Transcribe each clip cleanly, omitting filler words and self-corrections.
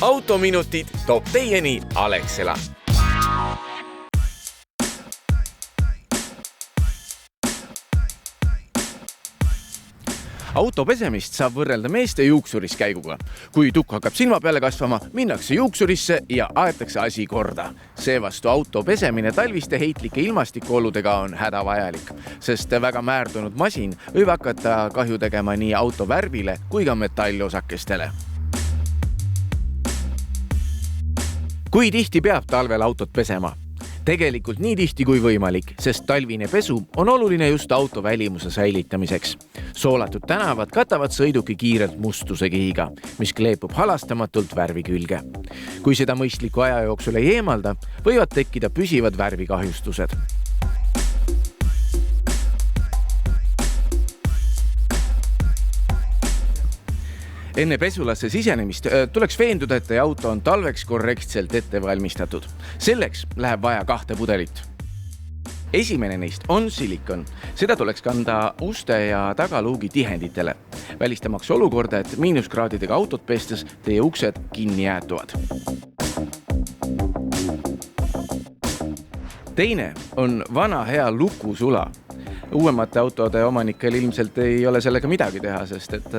autominutid toob teieni Alexela. Auto pesemist saab võrrelda meeste juuksuris käiguga. Kui tukk hakkab silma peale kasvama, minnakse juuksurisse ja aetakse asi korda. Seevastu auto pesemine talviste heitlike ilmastikuoludega on hädavajalik, sest väga määrdunud masin võib hakata kahju tegema nii auto värvile kui ka metallosakestele. Kui tihti peab talvel autot pesema? Tegelikult nii tihti kui võimalik, sest talvine pesu on oluline just auto välimuse säilitamiseks. Soolatud tänavad katavad sõiduki kiirelt mustuse kihiga, mis kleepub halastamatult värvi külge. Kui seda mõistliku aja jooksul ei eemalda, võivad tekkida püsivad värvikahjustused. Enne pesulasse sisenemist tuleks veenduda, et teie auto on talveks korrektselt ette valmistatud. Selleks läheb vaja 2 pudelit. Esimene neist on silikon. Seda tuleks kanda uste ja tagaluugi tihenditele, välistamaks olukorda, et miinuskraadidega autot pestes teie uksed kinni jäätuvad. Teine on vana hea lukusula. Uuemate autode omanikel ilmselt ei ole sellega midagi teha, sest et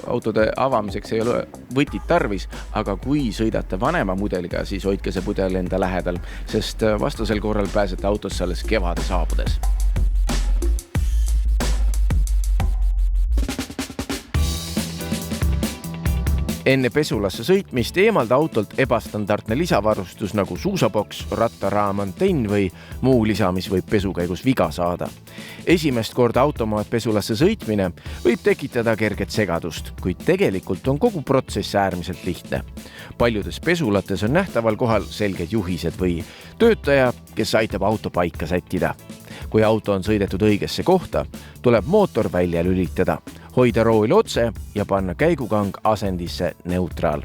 autode avamiseks ei ole võtit tarvis, aga kui sõidate vanema mudeliga, siis hoidke see pudel enda lähedal, sest vastasel korral pääsete autosse alles kevade saabudes. Enne pesulasse sõitmist eemalda autolt ebastandardne lisavarustus nagu suusaboks, rattaraam-antenn või muu lisa, mis võib pesukäigus viga saada. Esimest korda automaat pesulasse sõitmine võib tekitada kerget segadust, kuid tegelikult on kogu protsess äärmiselt lihtne. Paljudes pesulates on nähtaval kohal selged juhised või töötaja, kes aitab auto paika sättida. Kui auto on sõidetud õigesse kohta, tuleb mootor välja lülitada, hoida rooli otse ja panna käigukang asendisse neutraal.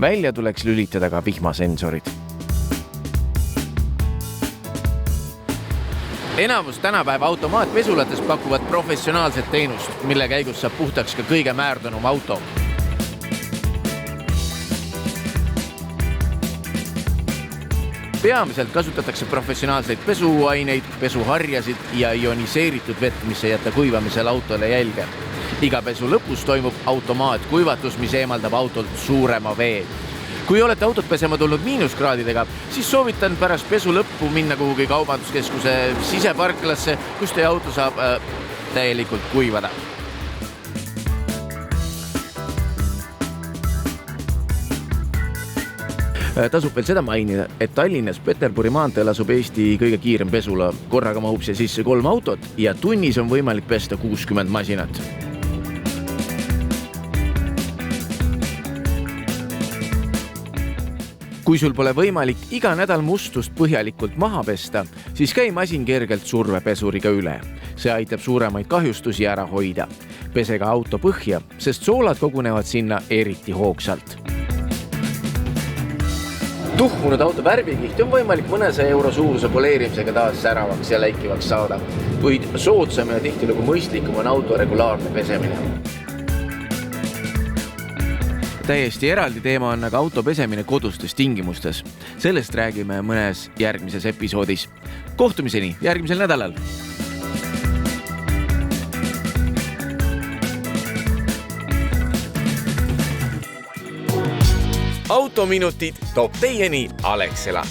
Välja tuleks lülitada ka vihmasensorid. Enamus tänapäeva automaatpesulates pakuvad professionaalset teenust, mille käigus saab puhtaks ka kõige määrdanum auto. Peamiselt kasutatakse professionaalseid pesuaineid, pesuharjasid ja ioniseeritud vett, mis ei jäta kuivamisel autole jälge. Iga pesu lõpus toimub automaatkuivatus, mis eemaldab autolt suurema vee. Kui olete autot pesema tulnud miinuskraadidega, siis soovitan pärast pesu lõppu minna kuhugi kaubanduskeskuse siseparklasse, kus teie auto saab täielikult kuivada. Tasub veel seda mainida, et Tallinnas Peterburi maanteel asub Eesti kõige kiirem pesula. Korraga mahub see sisse 3 autot ja tunnis on võimalik pesta 60 masinat. Kui sul pole võimalik iga nädal mustust põhjalikult maha pesta, siis käi masin kergelt survepesuriga üle. See aitab suuremaid kahjustusi ära hoida. Pese ka auto põhja, sest soolad kogunevad sinna eriti hoogsalt. Tuhmunud auto värvikihti on võimalik mõnesaja euro suuruse poleerimisega taas säravaks ja läikivaks saada, kuid soodsam ja tihtilugu mõistlikum on auto regulaarne pesemine. Täiesti eraldi teema on aga auto pesemine kodustes tingimustes. Sellest räägime mõnes järgmises episoodis. Kohtumiseni järgmisel nädalal! Autominutid toob teieni Alexela.